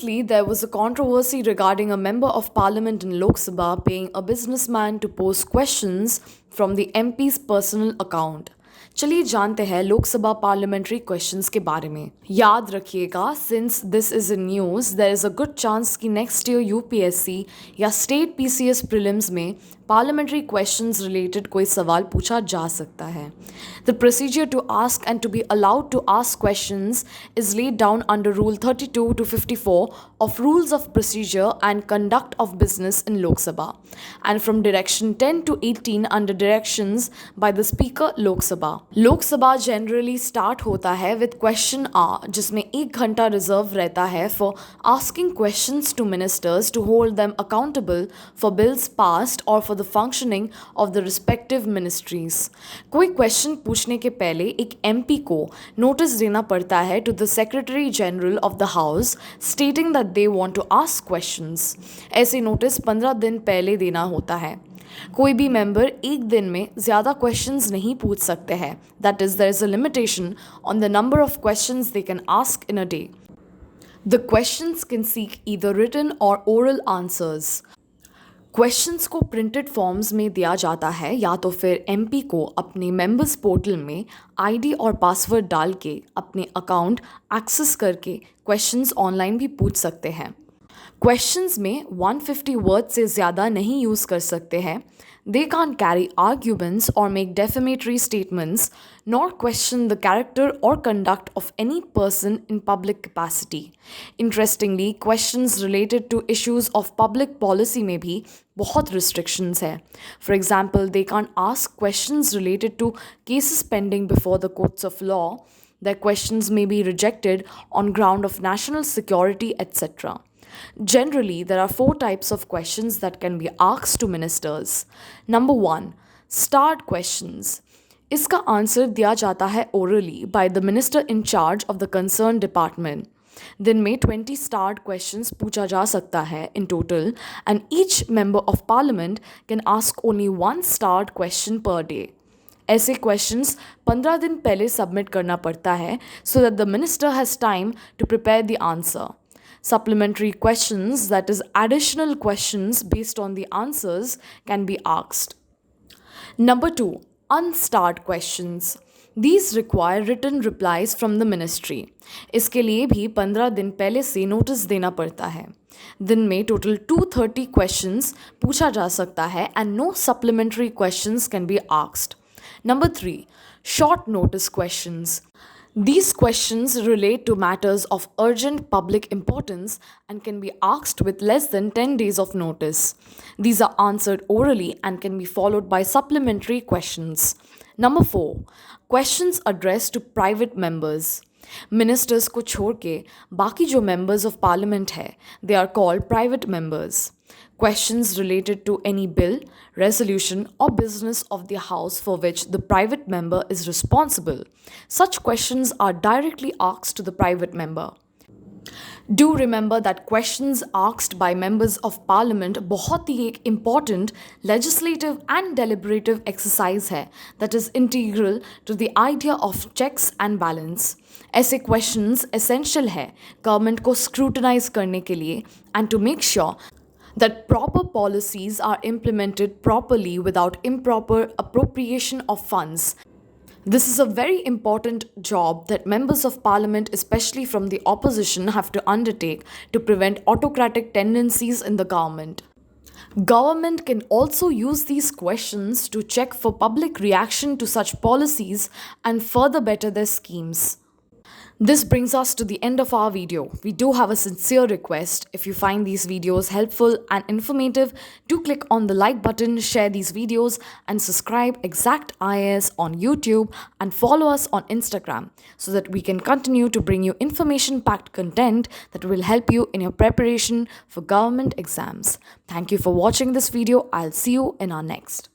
Recently, there was a controversy regarding a member of parliament in Lok Sabha paying a businessman to post questions from the MP's personal account. चलिए जानते हैं Lok Sabha parliamentary questions के बारे में। याद रखिएगा, since this is in news, there is a good chance कि next year UPSC या स्टेट पीसीएस प्रीलिम्स में पार्लियामेंट्री क्वेश्चंस रिलेटेड कोई सवाल पूछा जा सकता है। The procedure to ask and to be allowed to ask questions is laid down under Rule 32 to 54 of Rules of Procedure and Conduct of Business in Lok Sabha, and from Direction 10 to 18 under Directions by the Speaker Lok Sabha. Lok Sabha generally start होता है with question hour, जिसमें 1 घंटा reserve रहता है for asking questions to ministers to hold them accountable for bills passed or for the functioning of the respective ministries. कोई question पूछने के पहले एक एमपी को नोटिस देना पड़ता है to the Secretary General of the House stating that they want to ask questions. ऐसे नोटिस 15 दिन पहले देना होता है। कोई भी मेंबर एक दिन में ज़्यादा क्वेश्चंस नहीं पूछ सकते हैं। That is there is a limitation on the number of questions they can ask in a day. The questions can seek either written or oral answers. Questions को प्रिंटेड फॉर्म्स में दिया जाता है या तो फिर एमपी को अपने मेंबर्स पोर्टल में आईडी और पासवर्ड डाल के अपने अकाउंट एक्सेस करके क्वेश्चंस ऑनलाइन भी पूछ सकते हैं। क्वेश्चंस में 150 वर्ड से ज़्यादा नहीं यूज़ कर सकते हैं। दे कांट कैरी आर्ग्यूमेंट्स और make defamatory statements not question the character और conduct of any person in public capacity. Interestingly, questions related to issues of public policy में भी बहुत रिस्ट्रिक्शंस है। For example, they can't ask questions related to cases pending before the courts of law. Their questions may be rejected on ground of national security, etc. Generally, there are 4 types of questions that can be asked to ministers. Number 1, starred questions. इसका answer दिया जाता है orally by the minister in charge of the concerned department. दिन में 20 starred questions पूछा जा सकता है in total, and each member of parliament can ask only 1 starred question per day. ऐसे क्वेश्चंस 15 दिन पहले सबमिट करना पड़ता है so that the minister has time to prepare the answer. Supplementary questions, that is additional questions based on the answers, can be asked. Number 2, unstarred questions. These require written replies from the ministry. इसके लिए भी 15 दिन पहले से notice देना पड़ता है। दिन में टोटल 230 क्वेश्चंस पूछा जा सकता है and no supplementary questions can be asked. Number 3, short notice questions. These questions relate to matters of urgent public importance and can be asked with less than 10 days of notice. These are answered orally and can be followed by supplementary questions. Number 4, questions addressed to private members. Ministers को छोड़ के बाकी जो members of parliament है, they are called private members. Questions related to any bill, resolution, or business of the House for which the private member is responsible. Such questions are directly asked to the private member. Do remember that questions asked by members of parliament बहुत ही एक important legislative and deliberative exercise है that is integral to the idea of checks and balance. ऐसे questions essential है government को scrutinize करने के लिए and to make sure that proper policies are implemented properly without improper appropriation of funds. This is a very important job that members of parliament, especially from the opposition, have to undertake to prevent autocratic tendencies in the government. Government can also use these questions to check for public reaction to such policies and further better their schemes. This brings us to the end of our video. We do have a sincere request. If you find these videos helpful and informative, do click on the like button, share these videos, and subscribe Exact IAS on YouTube and follow us on Instagram so that we can continue to bring you information-packed content that will help you in your preparation for government exams. Thank you for watching this video. I'll see you in our next.